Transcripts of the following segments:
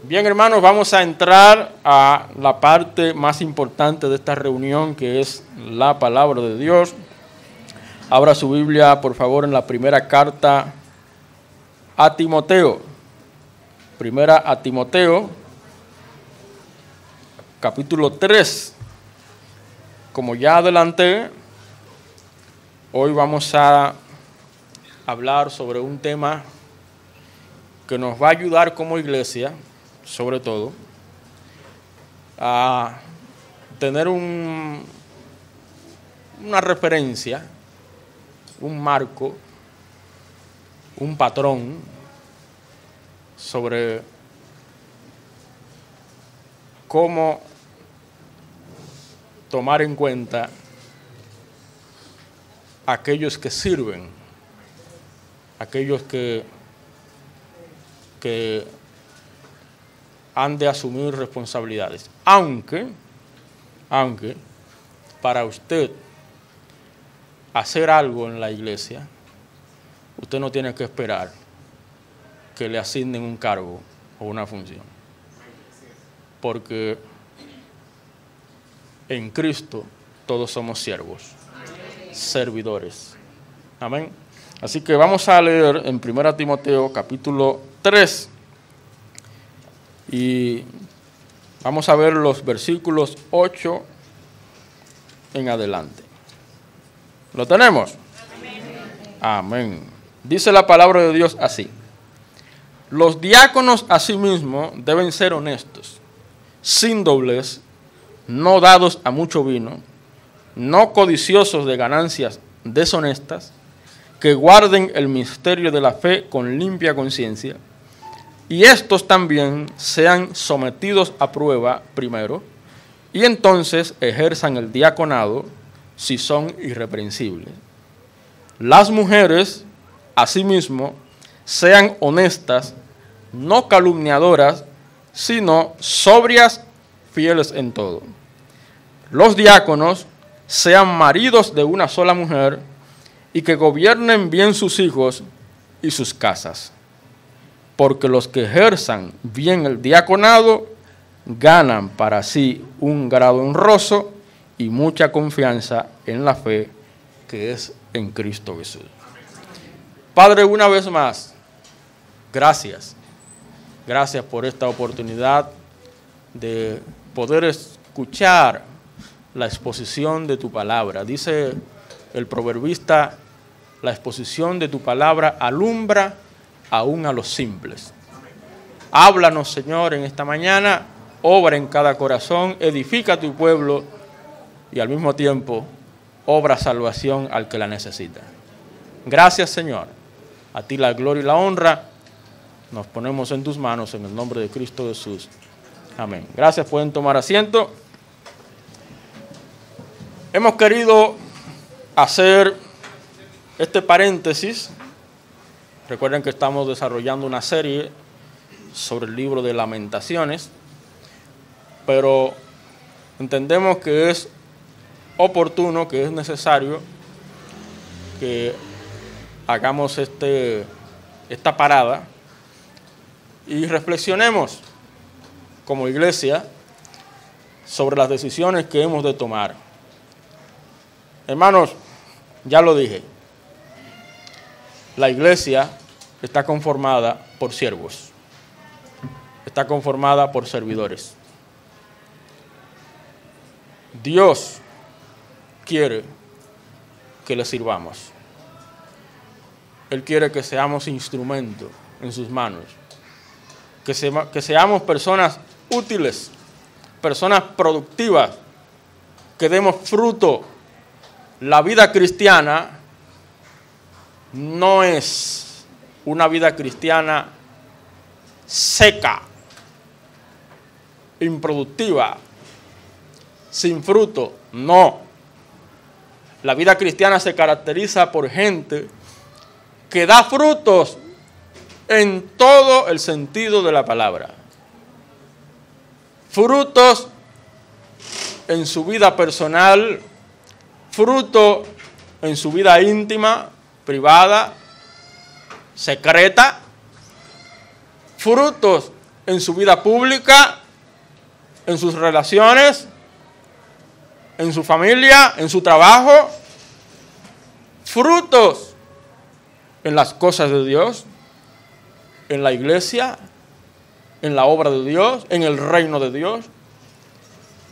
Bien, hermanos, vamos a entrar a la parte más importante de esta reunión, que es la palabra de Dios. Abra su Biblia, por favor, en la primera carta a Timoteo. Primera a Timoteo, capítulo 3. Como ya adelanté, hoy vamos a hablar sobre un tema que nos va a ayudar como iglesia, sobre todo, a tener una referencia, un marco, un patrón sobre cómo tomar en cuenta aquellos que sirven, aquellos que han de asumir responsabilidades. Aunque para usted hacer algo en la iglesia, usted no tiene que esperar que le asignen un cargo o una función. Porque en Cristo todos somos siervos, servidores. Amén. Así que vamos a leer en 1 Timoteo capítulo 3 y vamos a ver los versículos 8 en adelante. ¿Lo tenemos? Amén. Dice la palabra de Dios así: los diáconos asimismo deben ser honestos, sin doblez, no dados a mucho vino, no codiciosos de ganancias deshonestas, que guarden el misterio de la fe con limpia conciencia, y estos también sean sometidos a prueba primero, y entonces ejerzan el diaconado si son irreprensibles. Las mujeres, asimismo, sean honestas, no calumniadoras, sino sobrias, fieles en todo. Los diáconos sean maridos de una sola mujer, y que gobiernen bien sus hijos y sus casas. Porque los que ejerzan bien el diaconado ganan para sí un grado honroso y mucha confianza en la fe que es en Cristo Jesús. Padre, una vez más, gracias. Gracias por esta oportunidad de poder escuchar la exposición de tu palabra. Dice el proverbista: la exposición de tu palabra alumbra aún a los simples. Háblanos, Señor, en esta mañana, obra en cada corazón, edifica tu pueblo y al mismo tiempo obra salvación al que la necesita. Gracias, Señor. A ti la gloria y la honra. Nos ponemos en tus manos en el nombre de Cristo Jesús. Amén. Gracias, pueden tomar asiento. Hemos querido hacer este paréntesis. Recuerden que estamos desarrollando una serie sobre el libro de Lamentaciones, pero entendemos que es oportuno, que es necesario que hagamos esta parada y reflexionemos como iglesia sobre las decisiones que hemos de tomar. Hermanos, ya lo dije, la iglesia está conformada por siervos, está conformada por servidores. Dios quiere que le sirvamos. Él quiere que seamos instrumentos en sus manos, que seamos personas útiles, personas productivas, que demos fruto. La vida cristiana no es una vida cristiana seca, improductiva, sin fruto. No. La vida cristiana se caracteriza por gente que da frutos en todo el sentido de la palabra. Frutos en su vida personal, fruto en su vida íntima, privada, secreta, frutos en su vida pública, en sus relaciones, en su familia, en su trabajo, frutos en las cosas de Dios, en la iglesia, en la obra de Dios, en el reino de Dios.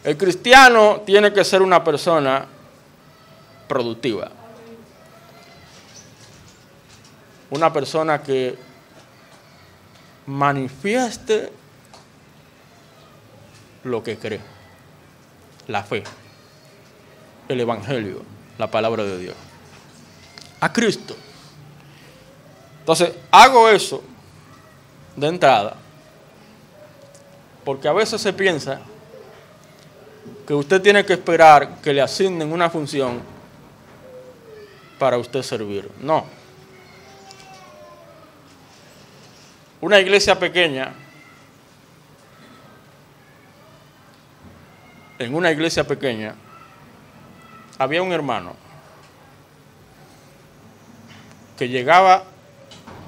El cristiano tiene que ser una persona productiva. Una persona que manifieste lo que cree, la fe, el evangelio, la palabra de Dios, a Cristo. Entonces, hago eso de entrada, porque a veces se piensa que usted tiene que esperar que le asignen una función para usted servir. No. Una iglesia pequeña, en una iglesia pequeña, había un hermano que llegaba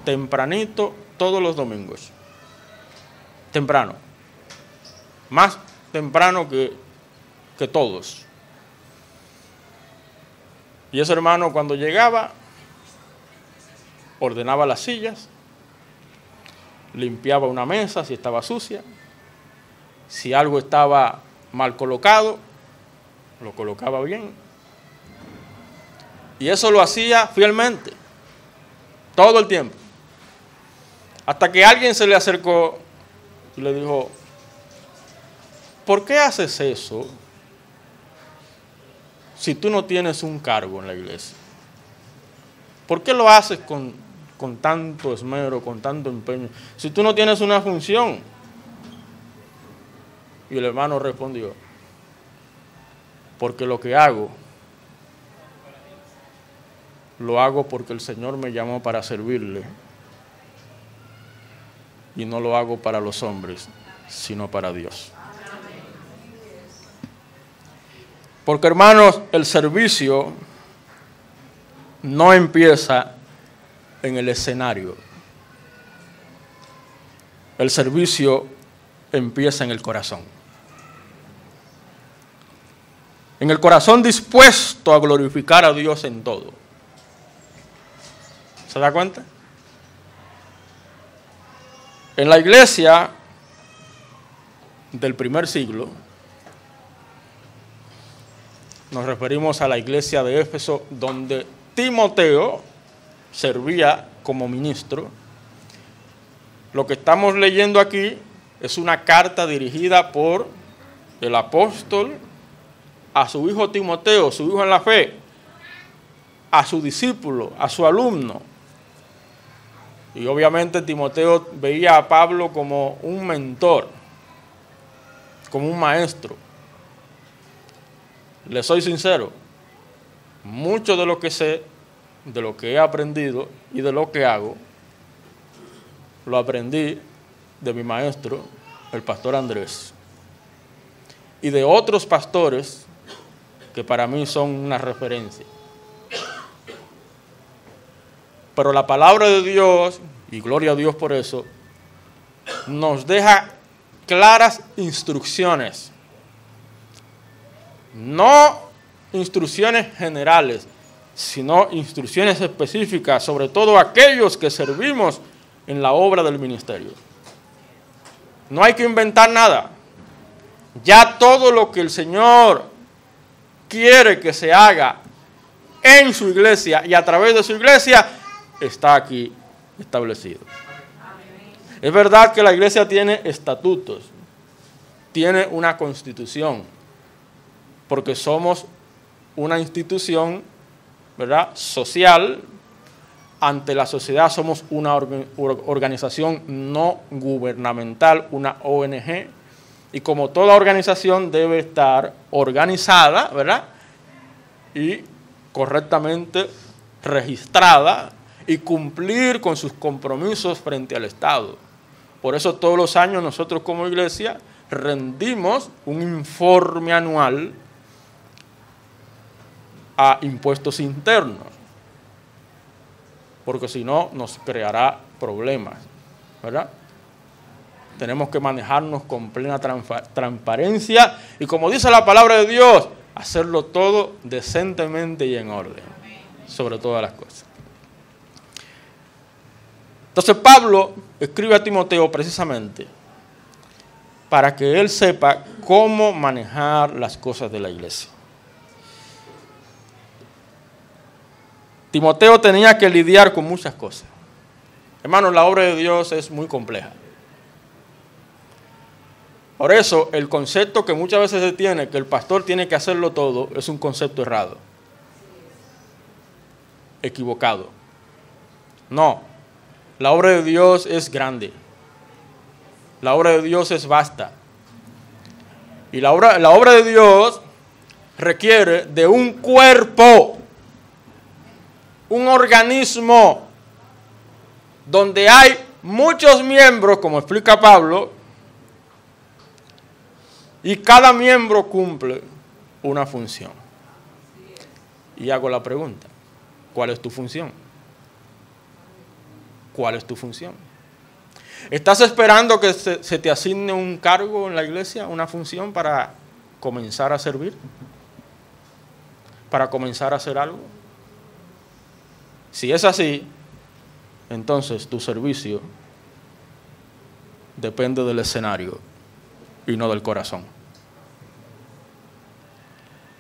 tempranito todos los domingos. Temprano. Más temprano que todos. Y ese hermano, cuando llegaba, ordenaba las sillas, limpiaba una mesa si estaba sucia, si algo estaba mal colocado, lo colocaba bien. Y eso lo hacía fielmente, todo el tiempo. Hasta que alguien se le acercó y le dijo: ¿por qué haces eso si tú no tienes un cargo en la iglesia? ¿Por qué lo haces con tanto esmero, con tanto empeño, si tú no tienes una función? Y el hermano respondió: porque lo que hago, lo hago porque el Señor me llamó para servirle, y no lo hago para los hombres, sino para Dios. Porque, hermanos, el servicio no empieza en el escenario. El servicio empieza en el corazón. En el corazón dispuesto a glorificar a Dios en todo. ¿Se da cuenta? En la iglesia del primer siglo, nos referimos a la iglesia de Éfeso, donde Timoteo servía como ministro. Lo que estamos leyendo aquí es una carta dirigida por el apóstol a su hijo Timoteo, su hijo en la fe, a su discípulo, a su alumno. Y obviamente Timoteo veía a Pablo como un mentor, como un maestro. Le soy sincero, mucho de lo que sé, de lo que he aprendido y de lo que hago, lo aprendí de mi maestro, el pastor Andrés, y de otros pastores que para mí son una referencia. Pero la palabra de Dios, y gloria a Dios por eso, nos deja claras instrucciones. No instrucciones generales, sino instrucciones específicas, sobre todo aquellos que servimos en la obra del ministerio. No hay que inventar nada. Ya todo lo que el Señor quiere que se haga en su iglesia y a través de su iglesia está aquí establecido. Es verdad que la iglesia tiene estatutos, tiene una constitución, porque somos una institución, ¿verdad?, social. Ante la sociedad somos una organización no gubernamental, una ONG, y como toda organización debe estar organizada, ¿verdad?, y correctamente registrada y cumplir con sus compromisos frente al Estado. Por eso todos los años nosotros como iglesia rendimos un informe anual a impuestos internos, porque si no nos creará problemas, ¿verdad? tenemos que manejarnos con plena transparencia y, como dice la palabra de Dios, hacerlo todo decentemente y en orden, sobre todas las cosas. Entonces Pablo escribe a Timoteo precisamente para que él sepa cómo manejar las cosas de la iglesia. Timoteo tenía que lidiar con muchas cosas. Hermanos, la obra de Dios es muy compleja. Por eso, el concepto que muchas veces se tiene, que el pastor tiene que hacerlo todo, es un concepto errado, equivocado. No, la obra de Dios es grande. La obra de Dios es vasta. Y la obra de Dios requiere de un cuerpo, un organismo, donde hay muchos miembros, como explica Pablo, y cada miembro cumple una función. Y hago la pregunta, ¿cuál es tu función? ¿Cuál es tu función? ¿Estás esperando que se te asigne un cargo en la iglesia, una función para comenzar a servir? ¿Para comenzar a hacer algo? Si es así, entonces tu servicio depende del escenario y no del corazón.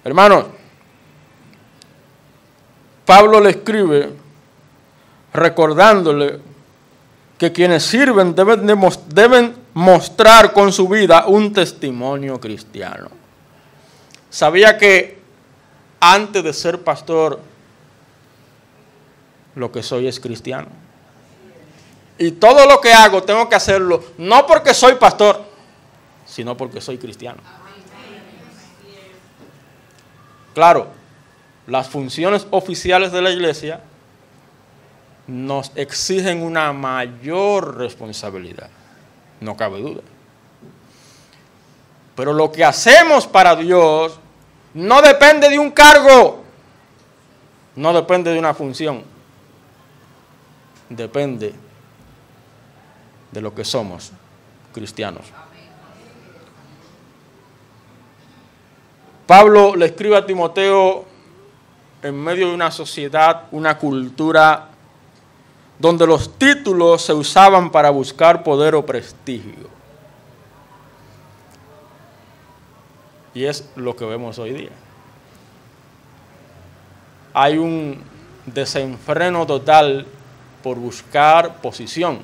Hermanos, Pablo le escribe recordándole que quienes sirven deben mostrar con su vida un testimonio cristiano. Sabía que antes de ser pastor, lo que soy es cristiano. Y todo lo que hago tengo que hacerlo no porque soy pastor, sino porque soy cristiano. Claro, las funciones oficiales de la iglesia nos exigen una mayor responsabilidad, no cabe duda. Pero lo que hacemos para Dios no depende de un cargo, no depende de una función, depende de lo que somos, cristianos. Pablo le escribe a Timoteo en medio de una sociedad, una cultura donde los títulos se usaban para buscar poder o prestigio. Y es lo que vemos hoy día. Hay un desenfreno total por buscar posición.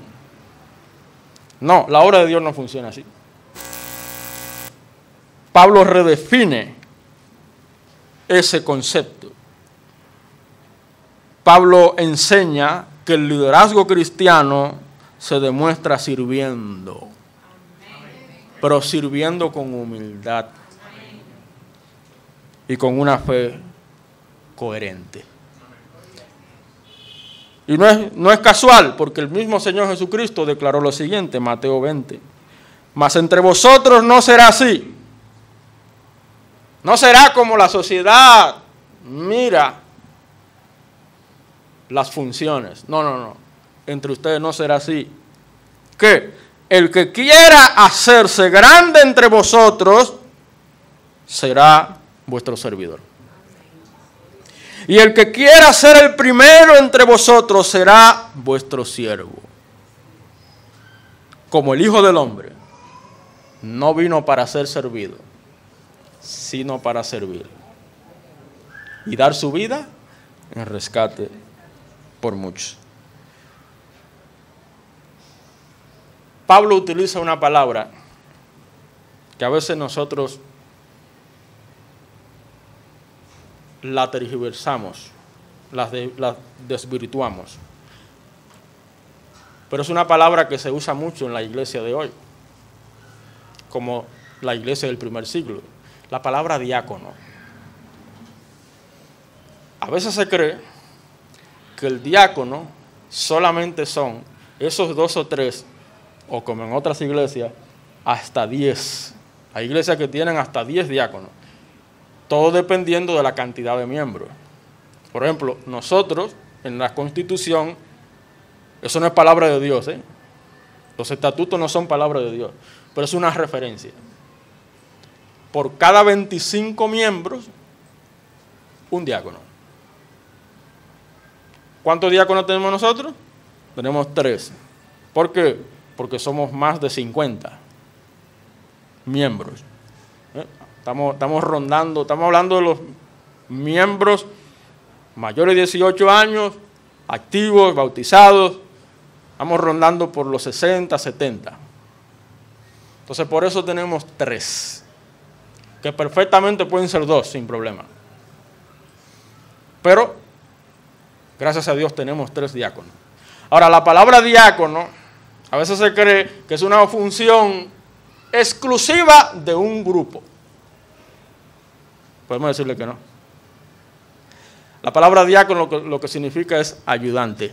No, la obra de Dios no funciona así. Pablo redefine ese concepto. Pablo enseña que el liderazgo cristiano se demuestra sirviendo, pero sirviendo con humildad y con una fe coherente. Y no es casual, porque el mismo Señor Jesucristo declaró lo siguiente, Mateo 20, mas entre vosotros no será así. No será como la sociedad mira las funciones. No. Entre ustedes no será así. Que el que quiera hacerse grande entre vosotros será vuestro servidor. Y el que quiera ser el primero entre vosotros será vuestro siervo. Como el Hijo del Hombre no vino para ser servido, sino para servir y dar su vida en rescate por muchos. Pablo utiliza una palabra que a veces nosotros la tergiversamos, la desvirtuamos. Pero es una palabra que se usa mucho en la iglesia de hoy, como la iglesia del primer siglo. La palabra diácono. A veces se cree que el diácono solamente son esos 2 o 3, o como en otras iglesias, hasta 10. Hay iglesias que tienen hasta 10 diáconos. Todo dependiendo de la cantidad de miembros. Por ejemplo, nosotros, en la Constitución, eso no es palabra de Dios, Los estatutos no son palabra de Dios, pero es una referencia. Por cada 25 miembros, un diácono. ¿Cuántos diáconos tenemos nosotros? Tenemos 3. ¿Por qué? Porque somos más de 50 miembros. Estamos rondando, estamos hablando de los miembros mayores de 18 años, activos, bautizados. Estamos rondando por los 60, 70. Entonces, por eso tenemos 3, que perfectamente pueden ser 2 sin problema. Pero, gracias a Dios, tenemos 3 diáconos. Ahora, la palabra diácono, a veces se cree que es una función exclusiva de un grupo. Podemos decirle que no. La palabra diácono lo que significa es ayudante.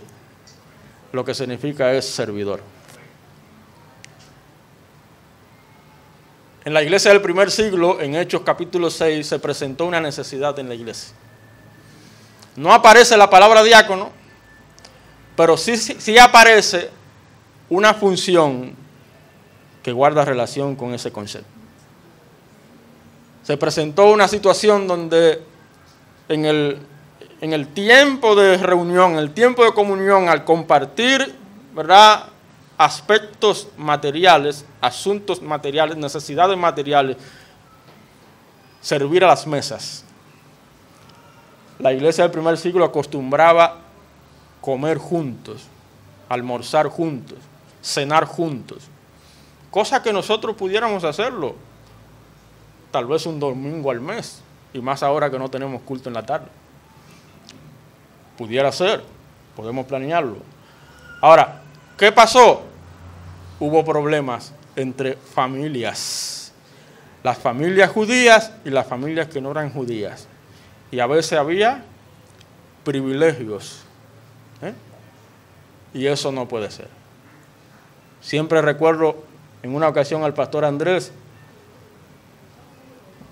Lo que significa es servidor. En la iglesia del primer siglo, en Hechos capítulo 6, se presentó una necesidad en la iglesia. No aparece la palabra diácono, pero sí aparece una función que guarda relación con ese concepto. Se presentó una situación donde en el tiempo de reunión, en el tiempo de comunión, al compartir, ¿verdad?, aspectos materiales, asuntos materiales, necesidades materiales, servir a las mesas. La iglesia del primer siglo acostumbraba comer juntos, almorzar juntos, cenar juntos, cosa que nosotros pudiéramos hacerlo tal vez un domingo al mes, y más ahora que no tenemos culto en la tarde. Pudiera ser, podemos planearlo. Ahora, ¿qué pasó? Hubo problemas entre familias, las familias judías y las familias que no eran judías, y a veces había privilegios, y eso no puede ser. Siempre recuerdo en una ocasión al pastor Andrés,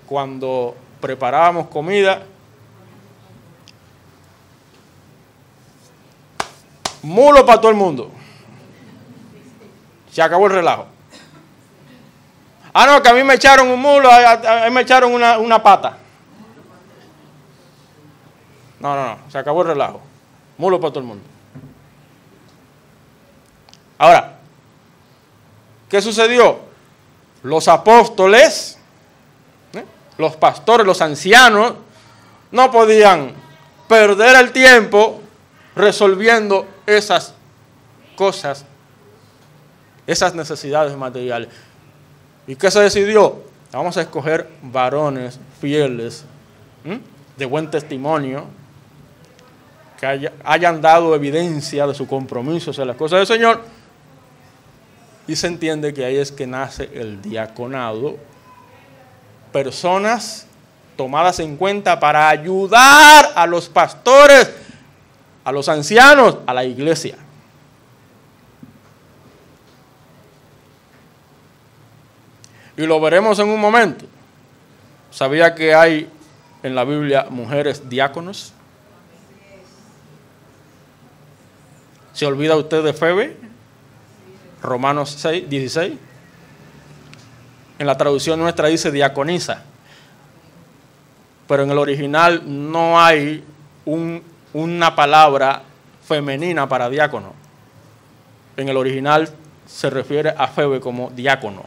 cuando preparábamos comida, mulo para todo el mundo. Se acabó el relajo. No, que a mí me echaron un mulo, a mí me echaron una pata. No, se acabó el relajo. Mulo para todo el mundo. Ahora, ¿qué sucedió? Los apóstoles, los pastores, los ancianos, no podían perder el tiempo resolviendo esas cosas, esas necesidades materiales. ¿Y qué se decidió? Vamos a escoger varones fieles, de buen testimonio, que hayan dado evidencia de su compromiso hacia las cosas del Señor. Y se entiende que ahí es que nace el diaconado. Personas tomadas en cuenta para ayudar a los pastores, a los ancianos, a la iglesia. Y lo veremos en un momento. ¿Sabía que hay en la Biblia mujeres diáconos? ¿Se olvida usted de Febe? Romanos 6, 16. En la traducción nuestra dice diaconisa. Pero en el original no hay una palabra femenina para diácono. En el original se refiere a Febe como diácono.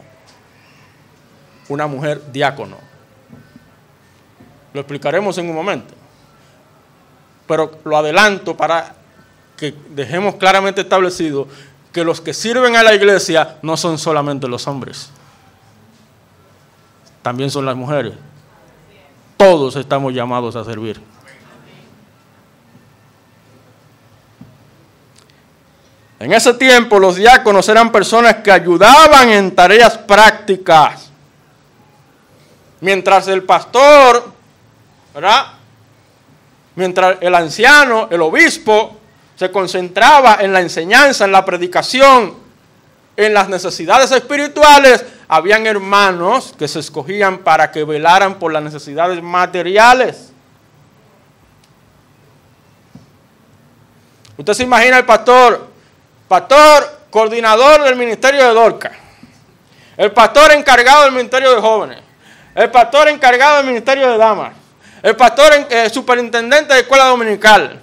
Una mujer diácono. Lo explicaremos en un momento. Pero lo adelanto para que dejemos claramente establecido que los que sirven a la iglesia no son solamente los hombres. También son las mujeres. Todos estamos llamados a servir. En ese tiempo los diáconos eran personas que ayudaban en tareas prácticas. Mientras el pastor, ¿verdad?, mientras el anciano, el obispo, se concentraba en la enseñanza, en la predicación, en las necesidades espirituales, habían hermanos que se escogían para que velaran por las necesidades materiales. Usted se imagina al pastor, coordinador del ministerio de Dorcas, el pastor encargado del ministerio de jóvenes, el pastor encargado del ministerio de damas, el pastor superintendente de escuela dominical.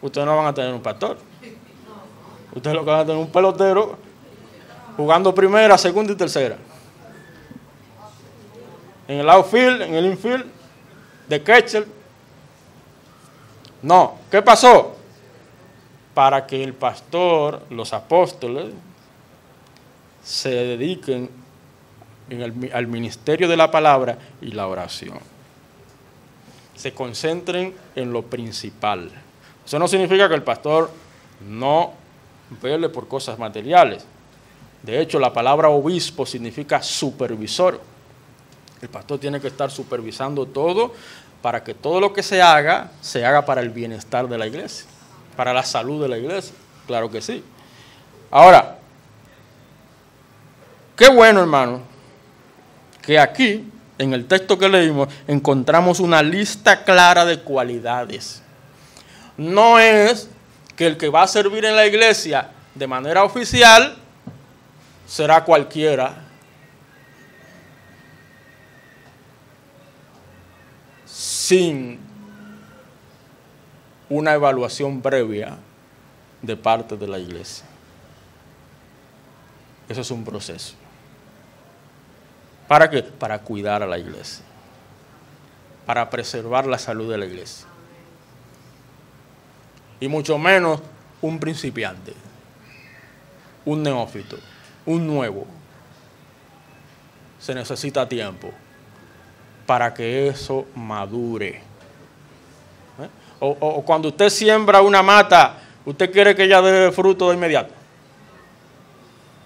Ustedes no van a tener un pastor. Ustedes lo que van a tener un pelotero jugando primera, segunda y tercera. En el outfield, en el infield, de catcher. No, ¿qué pasó? Para que el pastor, los apóstoles, se dediquen al ministerio de la palabra y la oración. Se concentren en lo principal. Eso no significa que el pastor no vele por cosas materiales. De hecho, la palabra obispo significa supervisor. El pastor tiene que estar supervisando todo para que todo lo que se haga para el bienestar de la iglesia, para la salud de la iglesia. Claro que sí. Ahora, qué bueno, hermano, que aquí, en el texto que leímos, encontramos una lista clara de cualidades. No es que el que va a servir en la iglesia de manera oficial será cualquiera. Sin una evaluación previa de parte de la iglesia. Eso es un proceso. ¿Para qué? Para cuidar a la iglesia. Para preservar la salud de la iglesia. Y mucho menos un principiante, un neófito, un nuevo. Se necesita tiempo para que eso madure. O cuando usted siembra una mata, ¿usted quiere que ella dé fruto de inmediato?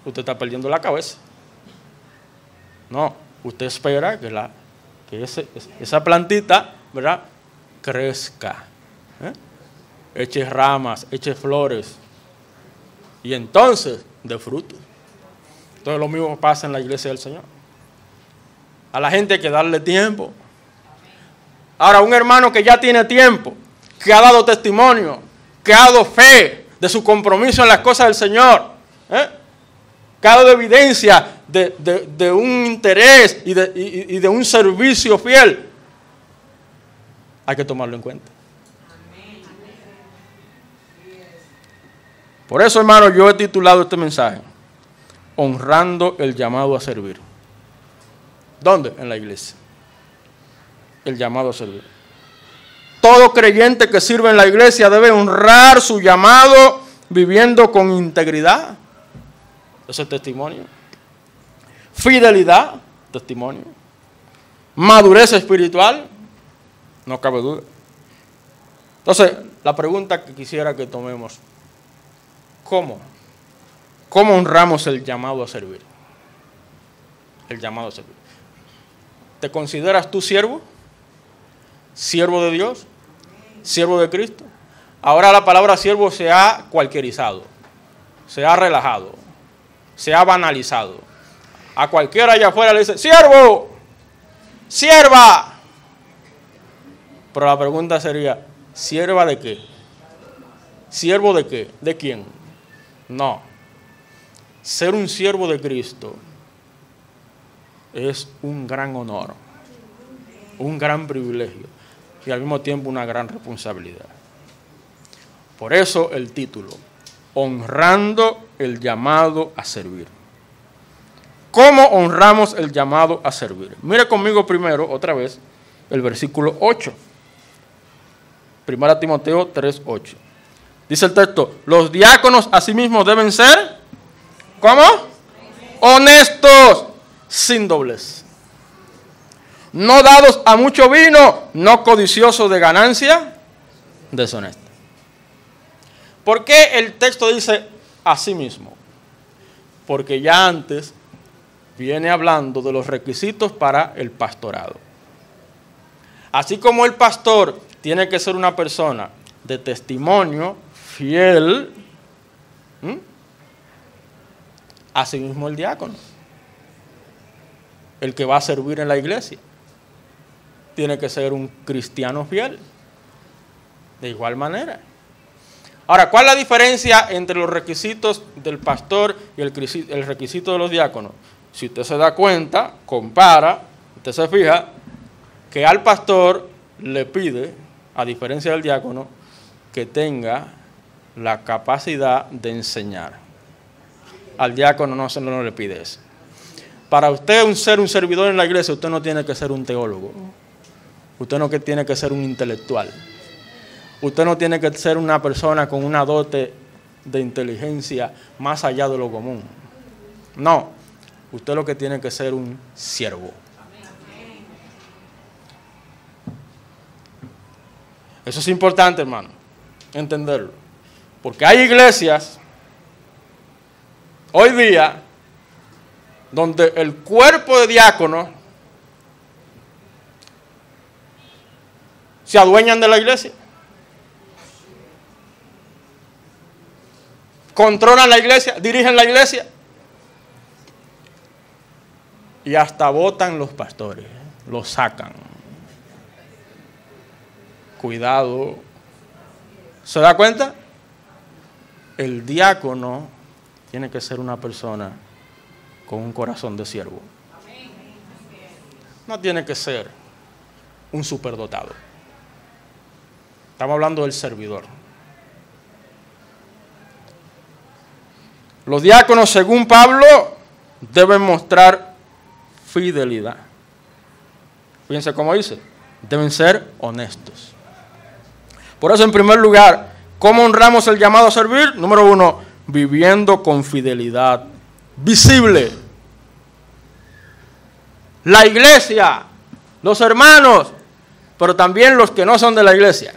Usted está perdiendo la cabeza. No, usted espera que esa plantita, ¿verdad?, crezca, eche ramas, eche flores, y entonces dé fruto. Entonces lo mismo pasa en la iglesia del Señor. A la gente hay que darle tiempo. Ahora, un hermano que ya tiene tiempo, que ha dado testimonio, que ha dado fe de su compromiso en las cosas del Señor, que ha dado evidencia de un interés y de un servicio fiel, hay que tomarlo en cuenta. Por eso, hermano, yo he titulado este mensaje, honrando el llamado a servir. ¿Dónde? En la iglesia. El llamado a servir. Todo creyente que sirve en la iglesia debe honrar su llamado viviendo con integridad. Ese es testimonio. Fidelidad, testimonio. Madurez espiritual, no cabe duda. Entonces, la pregunta que quisiera que tomemos, ¿cómo honramos el llamado a servir? El llamado a servir. ¿Te consideras tú siervo? ¿Siervo de Dios? ¿Siervo de Cristo? Ahora la palabra siervo se ha cualquierizado, se ha relajado, se ha banalizado. A cualquiera allá afuera le dice, siervo, sierva. Pero la pregunta sería, ¿sierva de qué? ¿Siervo de qué? ¿De quién? No. Ser un siervo de Cristo es un gran honor, un gran privilegio y al mismo tiempo una gran responsabilidad. Por eso el título, honrando el llamado a servir. ¿Cómo honramos el llamado a servir? Mire conmigo primero, otra vez, el versículo 8. 1 Timoteo 3:8. Dice el texto, los diáconos asimismo deben ser, ¿cómo? Honestos, sin doblez. No dados a mucho vino, no codiciosos de ganancia, deshonestos. ¿Por qué el texto dice así mismo? Porque ya antes viene hablando de los requisitos para el pastorado. Así como el pastor tiene que ser una persona de testimonio, fiel, así mismo el diácono, el que va a servir en la iglesia, tiene que ser un cristiano fiel. De igual manera. Ahora, ¿cuál es la diferencia entre los requisitos del pastor y el requisito de los diáconos? Si usted se da cuenta, compara, usted se fija que al pastor le pide, a diferencia del diácono, que tenga la capacidad de enseñar. Al diácono no le pide eso. Para usted ser un servidor en la iglesia, usted no tiene que ser un teólogo. Usted no tiene que ser un intelectual. Usted no tiene que ser una persona con una dote de inteligencia más allá de lo común. No, usted lo que tiene que ser un siervo. Eso es importante, hermano, entenderlo. Porque hay iglesias hoy día donde el cuerpo de diáconos se adueñan de la iglesia. Controlan la iglesia, dirigen la iglesia. Y hasta votan los pastores, los sacan. Cuidado. ¿Se da cuenta? El diácono tiene que ser una persona con un corazón de siervo. No tiene que ser un superdotado. Estamos hablando del servidor. Los diáconos, según Pablo, deben mostrar fidelidad. Fíjense cómo dice, deben ser honestos. Por eso, en primer lugar, ¿cómo honramos el llamado a servir? Número 1, viviendo con fidelidad visible. La iglesia, los hermanos, pero también los que no son de la iglesia,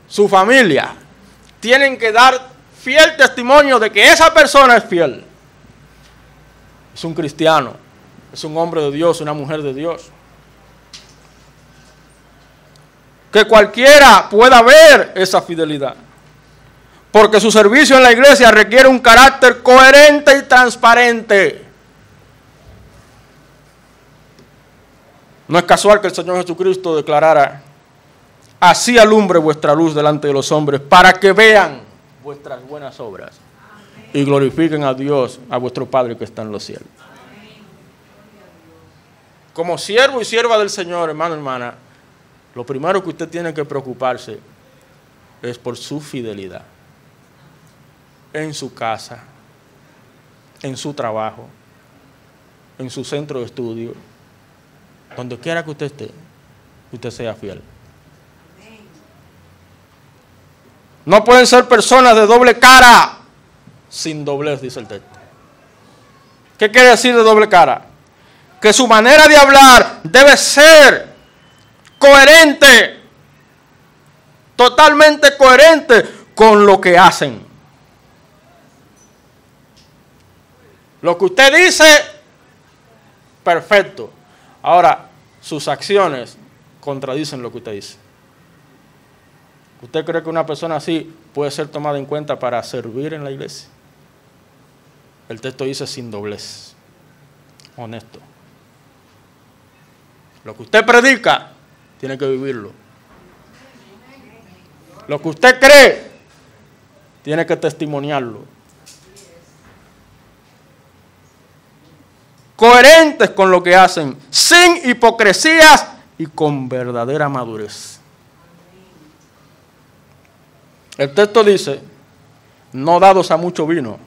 su familia, tienen que dar fiel testimonio de que esa persona es fiel. Es un cristiano, es un hombre de Dios, una mujer de Dios. Que cualquiera pueda ver esa fidelidad. Porque su servicio en la iglesia requiere un carácter coherente y transparente. No es casual que el Señor Jesucristo declarara: así alumbre vuestra luz delante de los hombres, para que vean vuestras buenas obras y glorifiquen a Dios, a vuestro Padre que está en los cielos. Como siervo y sierva del Señor, hermano, hermana, lo primero que usted tiene que preocuparse es por su fidelidad. En su casa, en su trabajo, en su centro de estudio, donde quiera que usted esté, usted sea fiel. No pueden ser personas de doble cara, sin doblez, dice el texto. ¿Qué quiere decir de doble cara? Que su manera de hablar debe ser coherente, totalmente coherente con lo que hacen. Lo que usted dice, perfecto. Ahora, sus acciones contradicen lo que usted dice. ¿Usted cree que una persona así puede ser tomada en cuenta para servir en la iglesia? El texto dice sin doblez, honesto. Lo que usted predica, tiene que vivirlo. Lo que usted cree, tiene que testimoniarlo. Coherentes con lo que hacen, sin hipocresías y con verdadera madurez. El texto dice, no dados a mucho vino,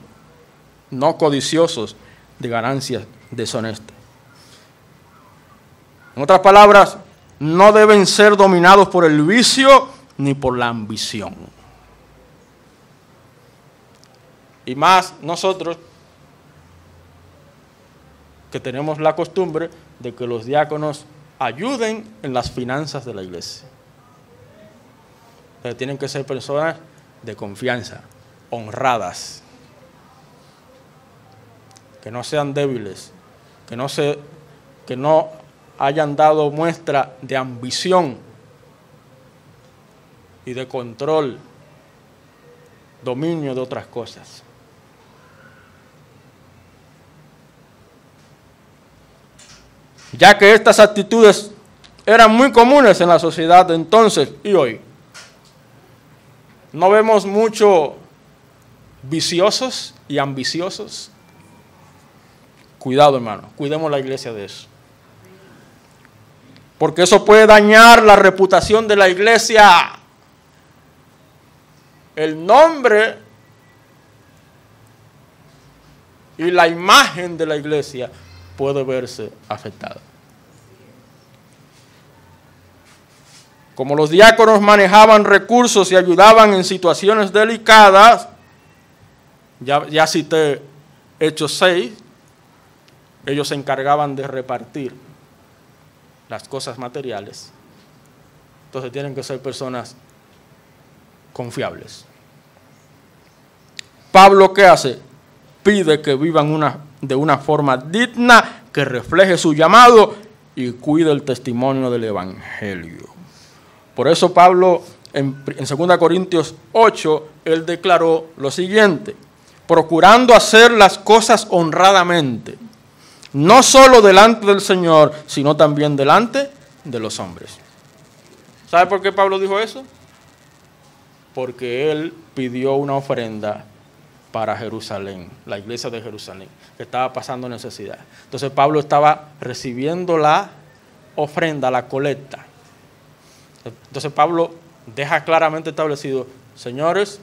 no codiciosos de ganancias deshonestas. En otras palabras, no deben ser dominados por el vicio ni por la ambición. Y más nosotros, que tenemos la costumbre de que los diáconos ayuden en las finanzas de la iglesia. Pero tienen que ser personas de confianza, honradas, que no sean débiles, que no hayan dado muestra de ambición y de control, dominio de otras cosas. Ya que estas actitudes eran muy comunes en la sociedad de entonces y hoy. No vemos mucho viciosos y ambiciosos. Cuidado, hermano, cuidemos la iglesia de eso. Porque eso puede dañar la reputación de la iglesia. El nombre y la imagen de la iglesia puede verse afectada. Como los diáconos manejaban recursos y ayudaban en situaciones delicadas, ya cité Hechos 6, ellos se encargaban de repartir las cosas materiales. Entonces tienen que ser personas confiables. Pablo, ¿qué hace? Pide que vivan de una forma digna, que refleje su llamado y cuide el testimonio del Evangelio. Por eso Pablo, en 2 Corintios 8, él declaró lo siguiente: procurando hacer las cosas honradamente, no solo delante del Señor, sino también delante de los hombres. ¿Sabe por qué Pablo dijo eso? Porque él pidió una ofrenda para Jerusalén, la iglesia de Jerusalén, que estaba pasando necesidad. Entonces Pablo estaba recibiendo la ofrenda, la colecta. Entonces Pablo deja claramente establecido: señores,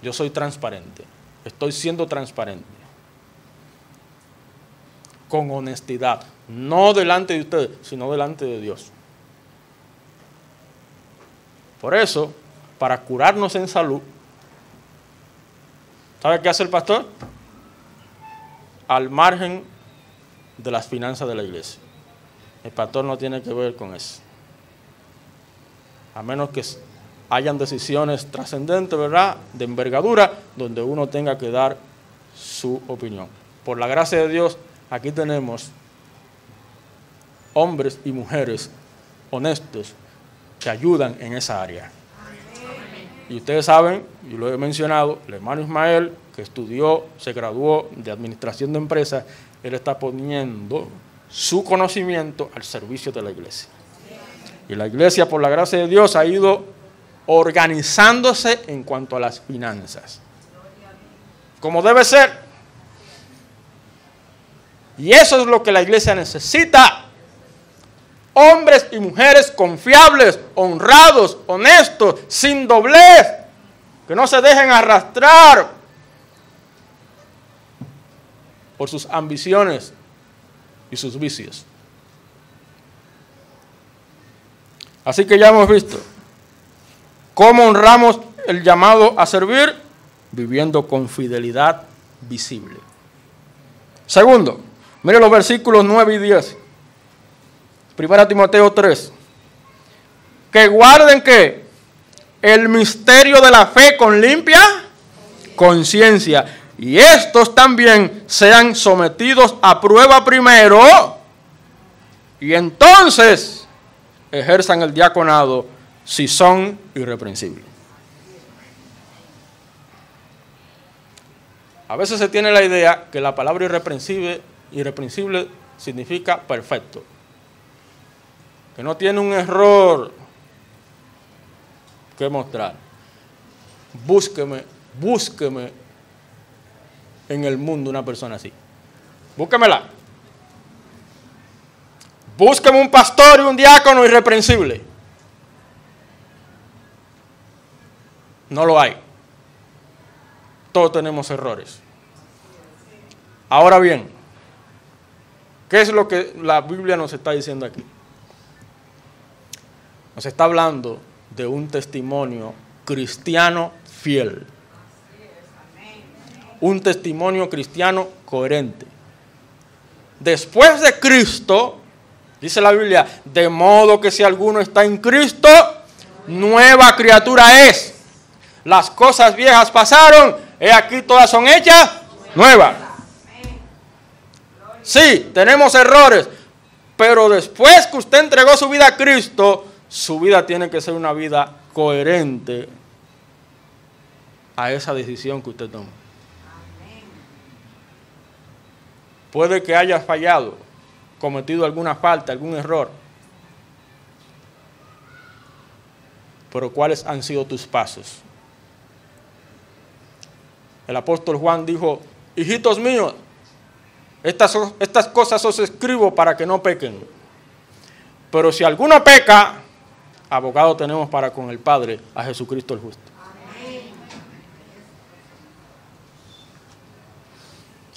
yo soy transparente, estoy siendo transparente, con honestidad, no delante de ustedes, sino delante de Dios. Por eso, para curarnos en salud, ¿sabe qué hace el pastor? Al margen de las finanzas de la iglesia. El pastor no tiene que ver con eso. A menos que hayan decisiones trascendentes, ¿verdad?, de envergadura, donde uno tenga que dar su opinión. Por la gracia de Dios, aquí tenemos hombres y mujeres honestos que ayudan en esa área. Y ustedes saben, y lo he mencionado, el hermano Ismael, que estudió, se graduó de administración de empresas, él está poniendo su conocimiento al servicio de la iglesia. Y la iglesia, por la gracia de Dios, ha ido organizándose en cuanto a las finanzas, como debe ser. Y eso es lo que la iglesia necesita: hombres y mujeres confiables, honrados, honestos, sin doblez, que no se dejen arrastrar por sus ambiciones y sus vicios. Así que ya hemos visto cómo honramos el llamado a servir, viviendo con fidelidad visible. Segundo, mire los versículos 9 y 10. 1 Timoteo 3. Que guarden ¿qué? El misterio de la fe con limpia conciencia. Y estos también sean sometidos a prueba primero, y entonces ejerzan el diaconado si son irreprensibles. A veces se tiene la idea que la palabra irreprensible significa perfecto, que no tiene un error que mostrar. Búsqueme en el mundo una persona así. Búsquemela. Búsqueme un pastor y un diácono irreprensible. No lo hay. Todos tenemos errores. Ahora bien, ¿qué es lo que la Biblia nos está diciendo aquí? Nos está hablando de un testimonio cristiano fiel. Un testimonio cristiano coherente. Después de Cristo, dice la Biblia, de modo que si alguno está en Cristo, nueva criatura es. Las cosas viejas pasaron, he aquí todas son hechas nuevas. Sí, tenemos errores, pero después que usted entregó su vida a Cristo, su vida tiene que ser una vida coherente a esa decisión que usted toma. Puede que haya fallado, cometido alguna falta, algún error, pero ¿cuáles han sido tus pasos? el apóstol Juan dijo: hijitos míos, estas cosas os escribo para que no pequen. Pero si alguno peca, abogado tenemos para con el Padre, a Jesucristo el justo.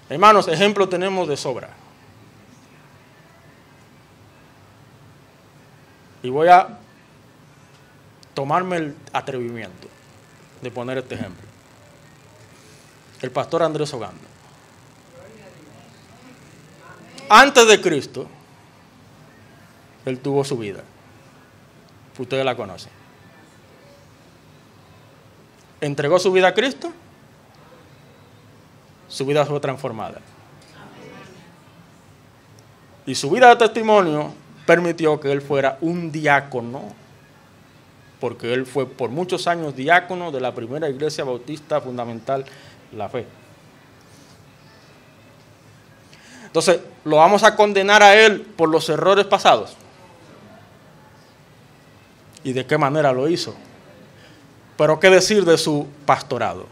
Hermanos, ejemplo tenemos de sobra. Y voy a tomarme el atrevimiento de poner este ejemplo. El pastor Andrés Ogando. Antes de Cristo, él tuvo su vida. Ustedes la conocen. Entregó su vida a Cristo. Su vida fue transformada. Y su vida de testimonio permitió que él fuera un diácono, porque él fue por muchos años diácono de la primera iglesia bautista fundamental, La Fe. Entonces, ¿lo vamos a condenar a él por los errores pasados? ¿Y de qué manera lo hizo? Pero ¿qué decir de su pastorado?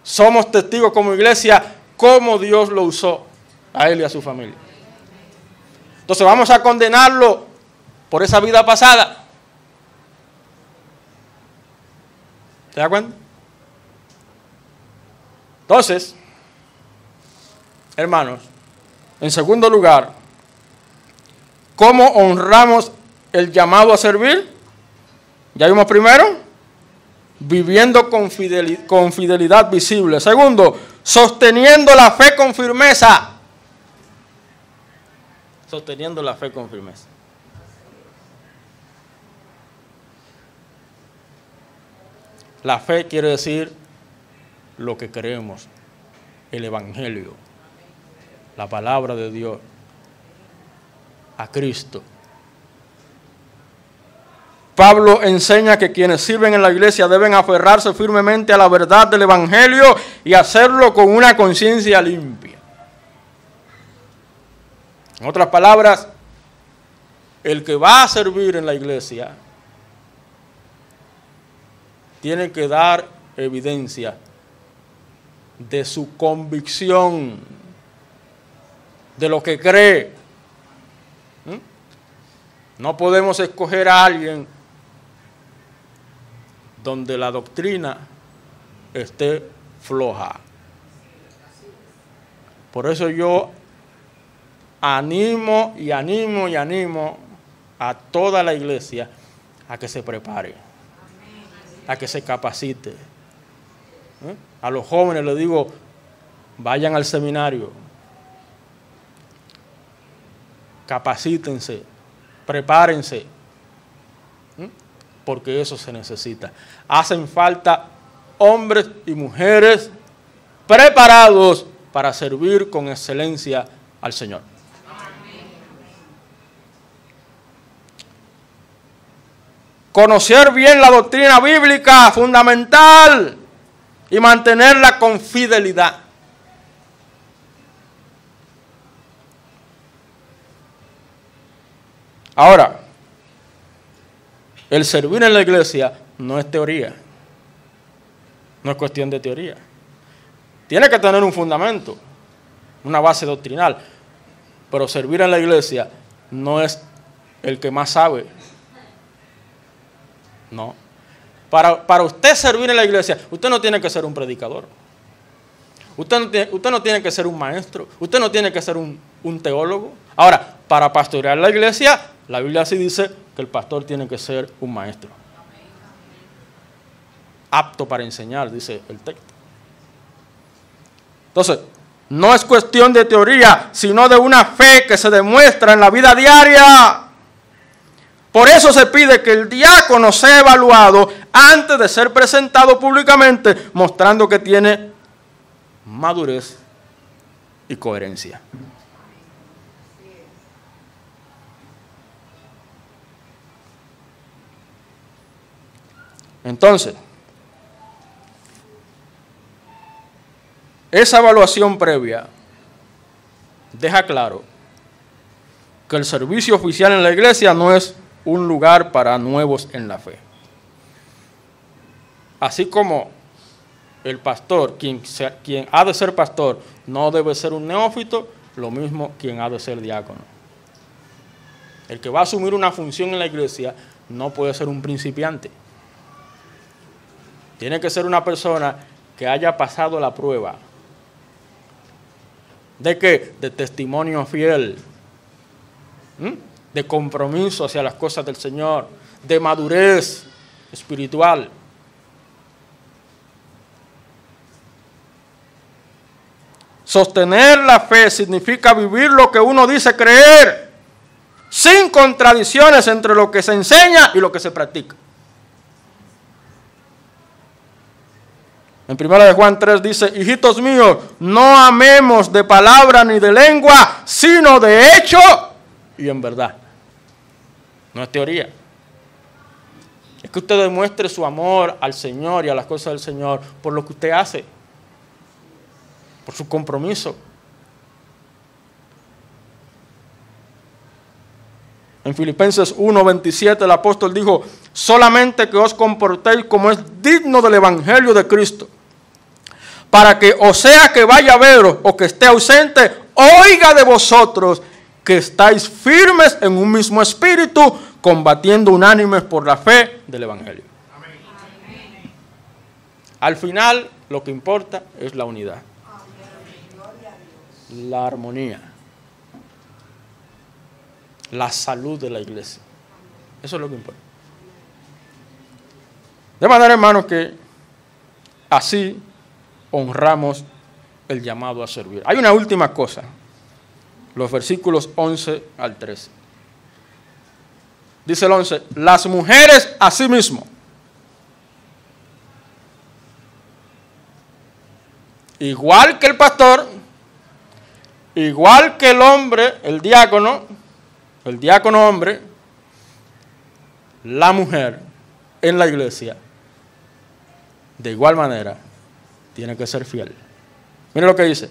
Somos testigos como iglesia cómo Dios lo usó a él y a su familia. Entonces, ¿vamos a condenarlo por esa vida pasada? ¿Se da cuenta? Entonces, hermanos, en segundo lugar, ¿cómo honramos el llamado a servir? Ya vimos primero, viviendo con fidelidad visible. Segundo, sosteniendo la fe con firmeza. Sosteniendo la fe con firmeza. La fe quiere decir lo que creemos, el Evangelio, la palabra de Dios, a Cristo. Pablo enseña que quienes sirven en la iglesia deben aferrarse firmemente a la verdad del Evangelio y hacerlo con una conciencia limpia. En otras palabras, el que va a servir en la iglesia tiene que dar evidencia de su convicción, de lo que cree. No podemos escoger a alguien donde la doctrina esté floja. Por eso yo animo a toda la iglesia a que se prepare, a que se capacite. A los jóvenes les digo, vayan al seminario, capacítense, prepárense, porque eso se necesita. Hacen falta hombres y mujeres preparados para servir con excelencia al Señor. Conocer bien la doctrina bíblica, fundamental, y mantenerla con fidelidad. Ahora, el servir en la iglesia no es teoría, no es cuestión de teoría. Tiene que tener un fundamento, una base doctrinal, pero servir en la iglesia no es el que más sabe. No. Para usted servir en la iglesia, usted no tiene que ser un predicador. Usted no tiene que ser un maestro. Usted no tiene que ser un teólogo. Ahora, para pastorear la iglesia, la Biblia sí dice que el pastor tiene que ser un maestro. Apto para enseñar, dice el texto. Entonces, no es cuestión de teoría, sino de una fe que se demuestra en la vida diaria. Por eso se pide que el diácono sea evaluado antes de ser presentado públicamente, mostrando que tiene madurez y coherencia. Entonces, esa evaluación previa deja claro que el servicio oficial en la iglesia no es un lugar para nuevos en la fe. así como el pastor, quien ha de ser pastor, no debe ser un neófito, lo mismo quien ha de ser diácono. El que va a asumir una función en la iglesia no puede ser un principiante. Tiene que ser una persona que haya pasado la prueba. ¿De qué? De testimonio fiel, de compromiso hacia las cosas del Señor, de madurez espiritual. Sostener la fe significa vivir lo que uno dice creer, sin contradicciones entre lo que se enseña y lo que se practica. En 1 Juan 3 dice: hijitos míos, no amemos de palabra ni de lengua, sino de hecho y en verdad. No es teoría. Es que usted demuestre su amor al Señor y a las cosas del Señor por lo que usted hace, por su compromiso. En Filipenses 1:27 el apóstol dijo: solamente que os comportéis como es digno del evangelio de Cristo, para que, o sea que vaya a veros o que esté ausente, oiga de vosotros que estáis firmes en un mismo espíritu, combatiendo unánimes por la fe del evangelio. Amén. Al final, lo que importa es la unidad, la armonía, la salud de la iglesia. Eso es lo que importa. De manera, hermanos, que así honramos el llamado a servir. Hay una última cosa, los versículos 11 al 13. Dice el 11: las mujeres asimismo, igual que el pastor, igual que el hombre, el diácono hombre, la mujer en la iglesia, de igual manera, tiene que ser fiel. Mire lo que dice: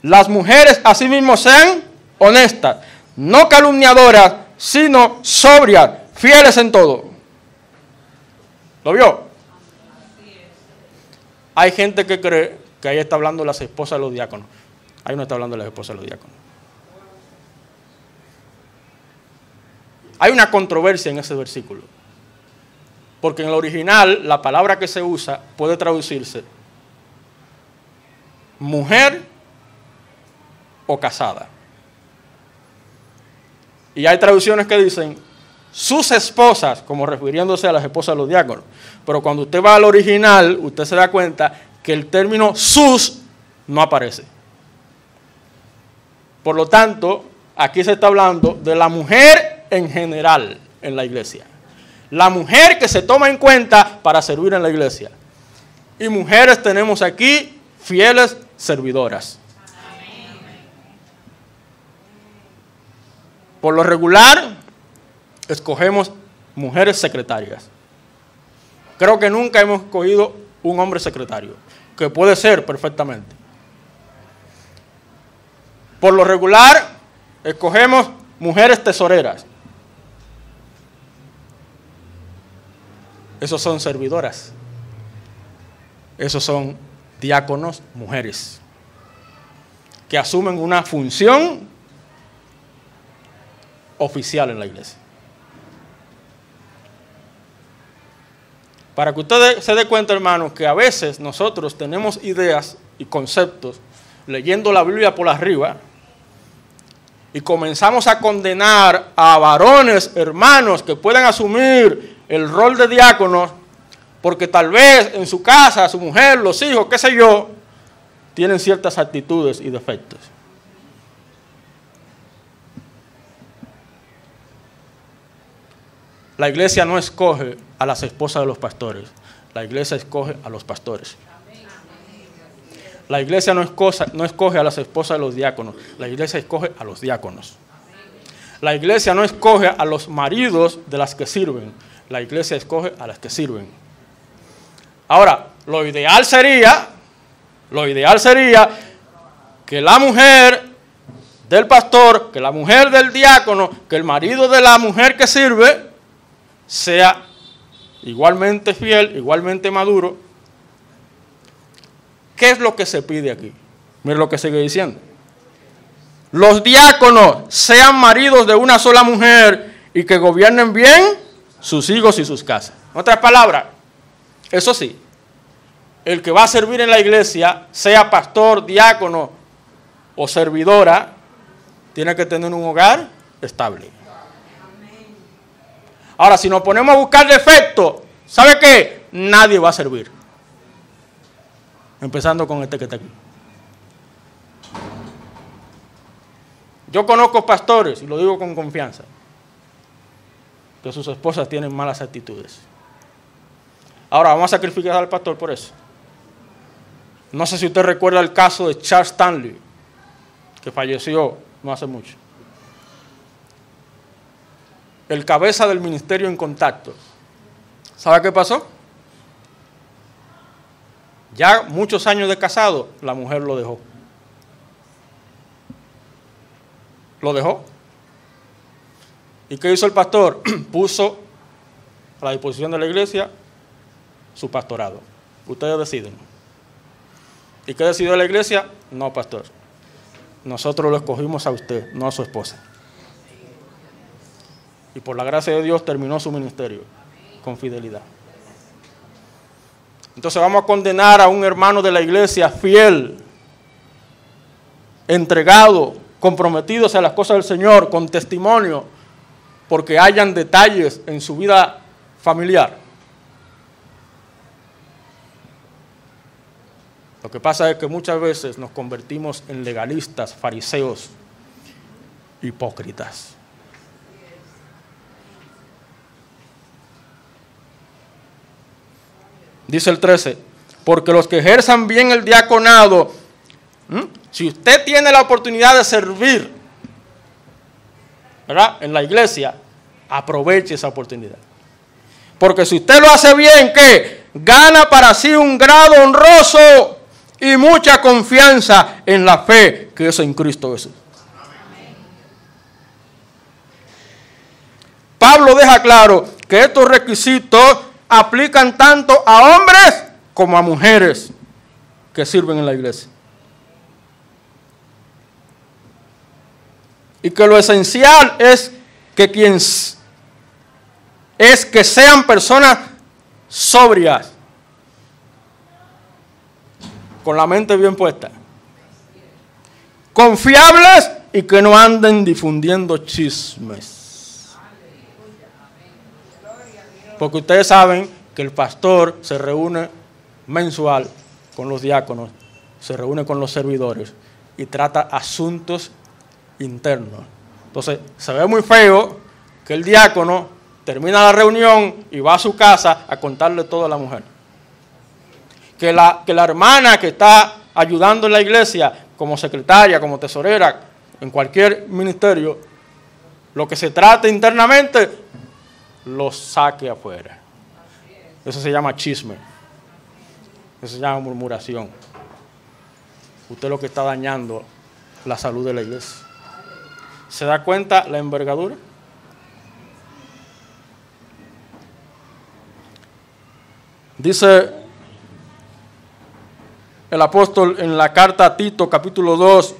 las mujeres asimismo sean honestas, no calumniadoras, sino sobrias, fieles en todo. ¿Lo vio? Hay gente que cree que ahí está hablando las esposas de los diáconos. Ahí no está hablando de las esposas de los diáconos. Hay una controversia en ese versículo, porque en el original la palabra que se usa puede traducirse mujer o casada. Y hay traducciones que dicen sus esposas, como refiriéndose a las esposas de los diáconos. Pero cuando usted va al original, usted se da cuenta que el término sus no aparece. Por lo tanto, aquí se está hablando de la mujer en general en la iglesia. La mujer que se toma en cuenta para servir en la iglesia. Y mujeres tenemos aquí fieles servidoras. Por lo regular, escogemos mujeres secretarias. Creo que nunca hemos escogido un hombre secretario, que puede ser perfectamente. Por lo regular, escogemos mujeres tesoreras. Esos son servidoras. Esos son diáconos mujeres, que asumen una función oficial en la iglesia. Para que usted se dé cuenta, hermanos, que a veces nosotros tenemos ideas y conceptos leyendo la Biblia por arriba y comenzamos a condenar a varones, hermanos, que pueden asumir el rol de diáconos porque tal vez en su casa, su mujer, los hijos, qué sé yo, tienen ciertas actitudes y defectos. La iglesia no escoge a las esposas de los pastores, la iglesia escoge a los pastores. La iglesia no escoge a las esposas de los diáconos, la iglesia escoge a los diáconos. La iglesia no escoge a los maridos de las que sirven, la iglesia escoge a las que sirven. Ahora, lo ideal sería que la mujer del pastor, que la mujer del diácono, que el marido de la mujer que sirve, sea igualmente fiel, igualmente maduro. ¿Qué es lo que se pide aquí? Mira lo que sigue diciendo. Los diáconos sean maridos de una sola mujer y que gobiernen bien sus hijos y sus casas. En otras palabras, eso sí, el que va a servir en la iglesia, sea pastor, diácono o servidora, tiene que tener un hogar estable. Ahora, si nos ponemos a buscar defectos, ¿sabe qué? Nadie va a servir. Empezando con este que está aquí. Yo conozco pastores, y lo digo con confianza, que sus esposas tienen malas actitudes. Ahora, vamos a sacrificar al pastor por eso. No sé si usted recuerda el caso de Charles Stanley, que falleció no hace mucho. El cabeza del ministerio en contacto. ¿Sabe qué pasó? Ya muchos años de casado, la mujer lo dejó. Lo dejó. ¿Y qué hizo el pastor? Puso a la disposición de la iglesia su pastorado. Ustedes deciden. ¿Y qué decidió la iglesia? No, pastor. Nosotros lo escogimos a usted, no a su esposa. Y por la gracia de Dios terminó su ministerio con fidelidad. Entonces vamos a condenar a un hermano de la iglesia fiel, entregado, comprometido a las cosas del Señor, con testimonio, porque hayan detalles en su vida familiar. Lo que pasa es que muchas veces nos convertimos en legalistas, fariseos, hipócritas. Dice el 13, porque los que ejerzan bien el diaconado, si usted tiene la oportunidad de servir, ¿verdad?, en la iglesia, aproveche esa oportunidad. Porque si usted lo hace bien, ¿qué? Gana para sí un grado honroso y mucha confianza en la fe que es en Cristo Jesús. Pablo deja claro que estos requisitos aplican tanto a hombres como a mujeres que sirven en la iglesia. Y que lo esencial es que sean personas sobrias, con la mente bien puesta, confiables y que no anden difundiendo chismes. Porque ustedes saben que el pastor se reúne mensual con los diáconos, se reúne con los servidores y trata asuntos internos. Entonces, se ve muy feo que el diácono termina la reunión y va a su casa a contarle todo a la mujer. Que la hermana que está ayudando en la iglesia, como secretaria, como tesorera, en cualquier ministerio, lo que se trate internamente, lo saque afuera. Eso se llama chisme. Eso se llama murmuración. Usted lo que está dañando la salud de la iglesia. ¿Se da cuenta la envergadura? Dice el apóstol en la carta a Tito, capítulo 2,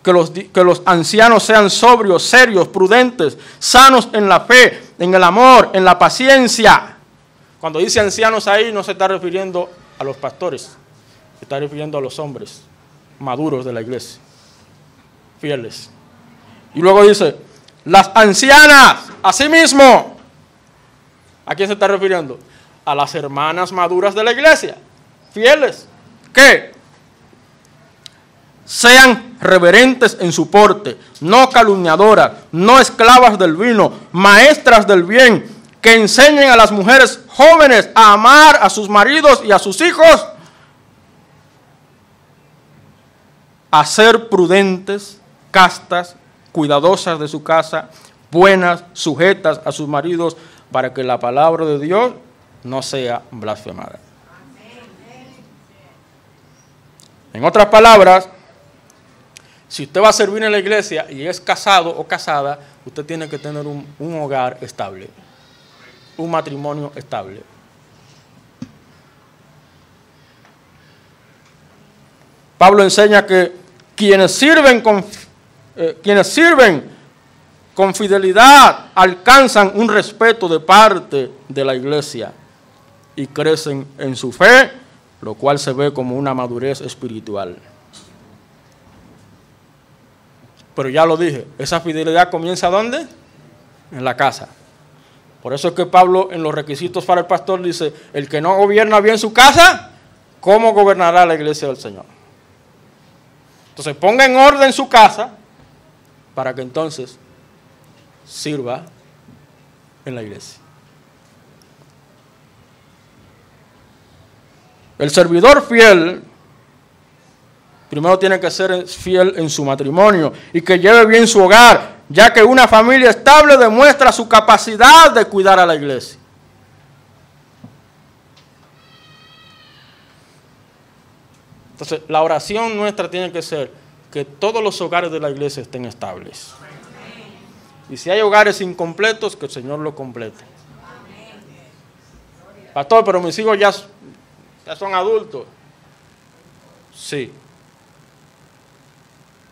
que los ancianos sean sobrios, serios, prudentes, sanos en la fe, en el amor, en la paciencia. Cuando dice ancianos ahí no se está refiriendo a los pastores, se está refiriendo a los hombres maduros de la iglesia, fieles. Y luego dice, las ancianas, asimismo, ¿a quién se está refiriendo? A las hermanas maduras de la iglesia, fieles, que sean reverentes en su porte, no calumniadoras, no esclavas del vino, maestras del bien, que enseñen a las mujeres jóvenes a amar a sus maridos y a sus hijos, a ser prudentes, castas, cuidadosas de su casa, buenas, sujetas a sus maridos, para que la palabra de Dios no sea blasfemada. En otras palabras, si usted va a servir en la iglesia y es casado o casada, usted tiene que tener un hogar estable. un matrimonio estable. Pablo enseña que quienes sirven con fidelidad alcanzan un respeto de parte de la iglesia y crecen en su fe, lo cual se ve como una madurez espiritual. Pero ya lo dije, esa fidelidad comienza ¿dónde? En la casa. Por eso es que Pablo en los requisitos para el pastor dice, el que no gobierna bien su casa, ¿cómo gobernará la iglesia del Señor? Entonces ponga en orden su casa para que entonces sirva en la iglesia. El servidor fiel primero tiene que ser fiel en su matrimonio y que lleve bien su hogar, ya que una familia estable demuestra su capacidad de cuidar a la iglesia. Entonces, la oración nuestra tiene que ser que todos los hogares de la iglesia estén estables. Y si hay hogares incompletos, que el Señor lo complete. Pastor, pero mis hijos ya son adultos. Sí.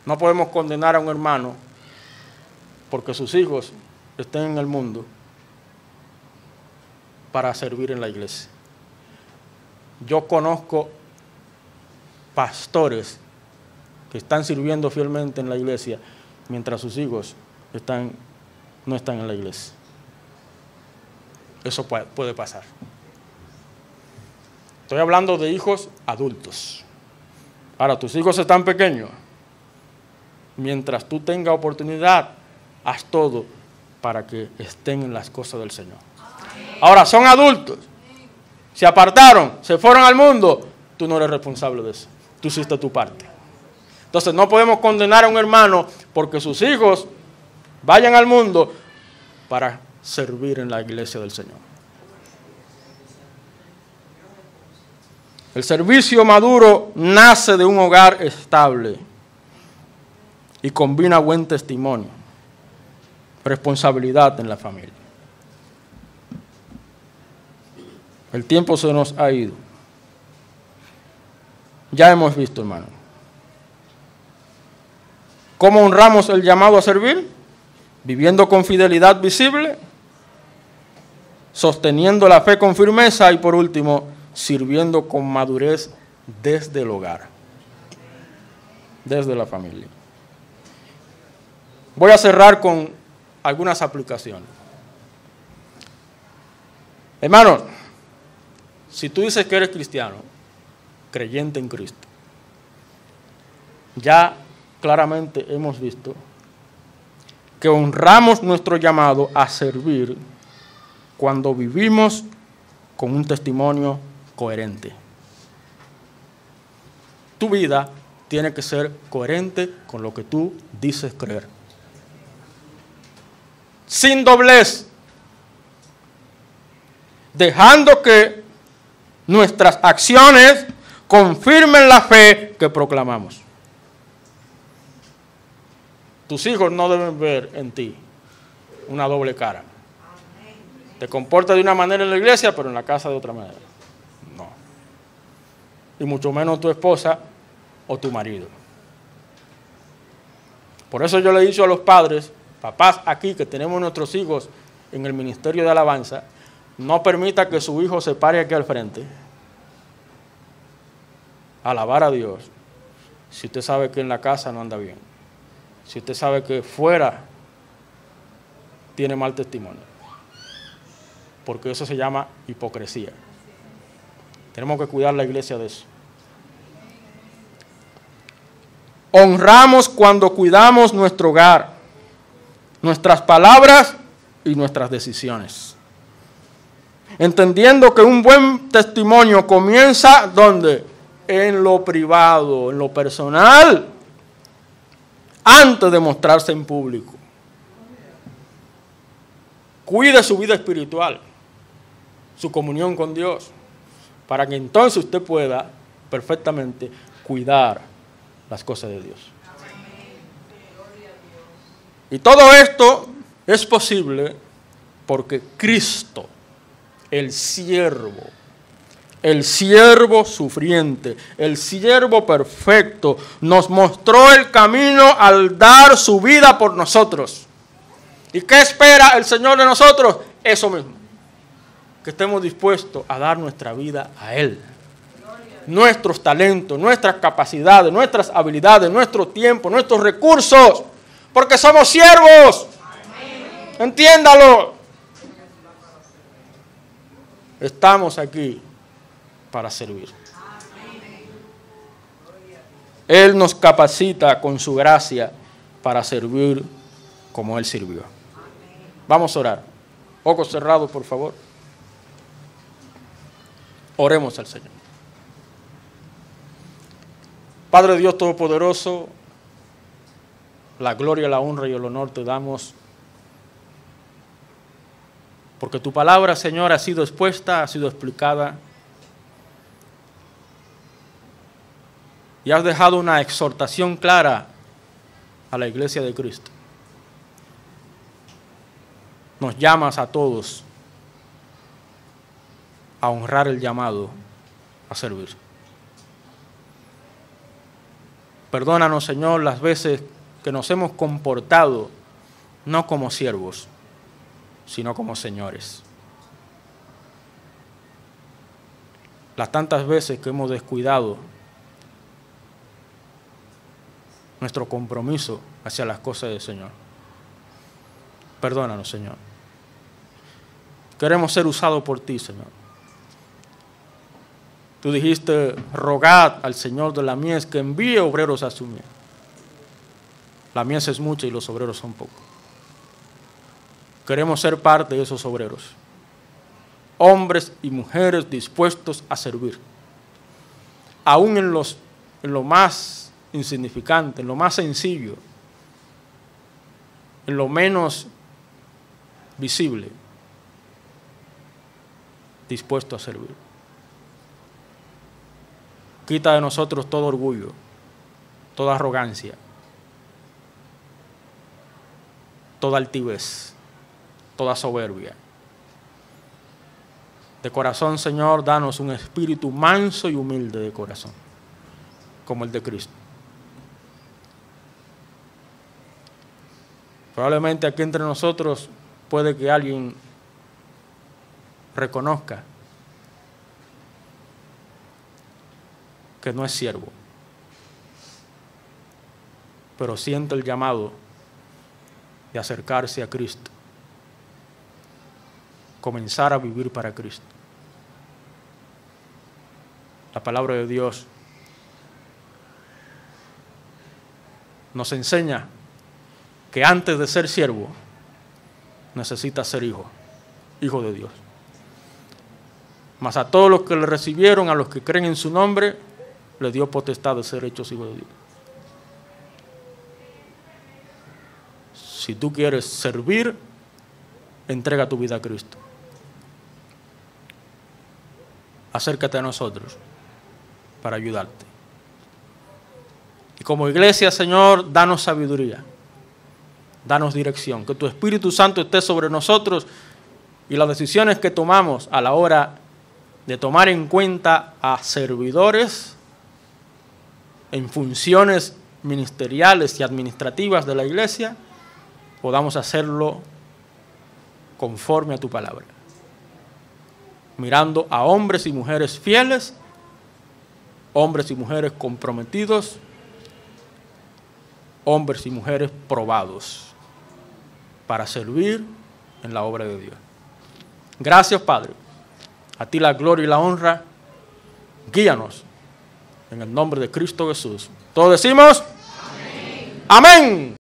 No podemos condenar a un hermano porque sus hijos estén en el mundo para servir en la iglesia. Yo conozco pastores que están sirviendo fielmente en la iglesia mientras sus hijos no están en la iglesia. Eso puede pasar. Estoy hablando de hijos adultos. Ahora, tus hijos están pequeños. Mientras tú tengas oportunidad, haz todo para que estén en las cosas del Señor. Ahora, son adultos. Se apartaron, se fueron al mundo. Tú no eres responsable de eso. Tú hiciste tu parte. Entonces no podemos condenar a un hermano porque sus hijos vayan al mundo para servir en la iglesia del Señor. El servicio maduro nace de un hogar estable y combina buen testimonio, responsabilidad en la familia. El tiempo se nos ha ido. Ya hemos visto, hermano. ¿Cómo honramos el llamado a servir? Viviendo con fidelidad visible, sosteniendo la fe con firmeza y por último, sirviendo con madurez desde el hogar, desde la familia. Voy a cerrar con algunas aplicaciones. Hermanos, si tú dices que eres cristiano, creyente en Cristo, ya claramente hemos visto que honramos nuestro llamado a servir cuando vivimos con un testimonio coherente. Tu vida tiene que ser coherente con lo que tú dices creer. Sin doblez, dejando que nuestras acciones confirmen la fe que proclamamos. Tus hijos no deben ver en ti una doble cara. Te comportas de una manera en la iglesia, pero en la casa de otra manera. No. Y mucho menos tu esposa o tu marido. Por eso yo le he dicho a los padres, papás aquí que tenemos nuestros hijos en el ministerio de alabanza, no permita que su hijo se pare aquí al frente a alabar a Dios si usted sabe que en la casa no anda bien, si usted sabe que fuera tiene mal testimonio, porque eso se llama hipocresía. Tenemos que cuidar la iglesia de eso. Honramos cuando cuidamos nuestro hogar, nuestras palabras y nuestras decisiones. Entendiendo que un buen testimonio comienza ¿dónde? En lo privado, en lo personal, antes de mostrarse en público. Cuide su vida espiritual, su comunión con Dios, para que entonces usted pueda perfectamente cuidar las cosas de Dios. Y todo esto es posible porque Cristo el siervo sufriente, el siervo perfecto, nos mostró el camino al dar su vida por nosotros. ¿Y qué espera el Señor de nosotros? Eso mismo, que estemos dispuestos a dar nuestra vida a Él. Nuestros talentos, nuestras capacidades, nuestras habilidades, nuestro tiempo, nuestros recursos, porque somos siervos. Entiéndalo. Estamos aquí para servir. Él nos capacita con su gracia para servir como Él sirvió. Vamos a orar. Ojos cerrados, por favor. Oremos al Señor. Padre Dios Todopoderoso, la gloria, la honra y el honor te damos, porque tu palabra, Señor, ha sido expuesta, ha sido explicada, y has dejado una exhortación clara a la iglesia de Cristo. Nos llamas a todos a honrar el llamado a servir. Perdónanos, Señor, las veces que nos hemos comportado no como siervos, sino como señores. Las tantas veces que hemos descuidado nuestro compromiso hacia las cosas del Señor. Perdónanos, Señor. Queremos ser usados por ti, Señor. Tú dijiste, rogad al Señor de la mies que envíe obreros a su mies. La mies es mucha y los obreros son pocos. Queremos ser parte de esos obreros. Hombres y mujeres dispuestos a servir. Aún en lo más insignificante, en lo más sencillo, en lo menos visible, dispuesto a servir. Quita de nosotros todo orgullo, toda arrogancia, toda altivez, toda soberbia. De corazón, Señor, danos un espíritu manso y humilde de corazón, como el de Cristo. Probablemente aquí entre nosotros puede que alguien reconozca que no es siervo, pero siente el llamado de acercarse a Cristo, comenzar a vivir para Cristo. La palabra de Dios nos enseña que antes de ser siervo necesita ser hijo de Dios. Mas a todos los que le recibieron, a los que creen en su nombre, le dio potestad de ser hechos hijos de Dios. Si tú quieres servir, entrega tu vida a Cristo. Acércate a nosotros para ayudarte. Y como iglesia, Señor, danos sabiduría, danos dirección, que tu Espíritu Santo esté sobre nosotros y las decisiones que tomamos a la hora de tomar en cuenta a servidores en funciones ministeriales y administrativas de la iglesia, podamos hacerlo conforme a tu palabra, mirando a hombres y mujeres fieles, hombres y mujeres comprometidos, hombres y mujeres probados para servir en la obra de Dios. Gracias, Padre. A ti la gloria y la honra. Guíanos en el nombre de Cristo Jesús. Todos decimos amén. Amén.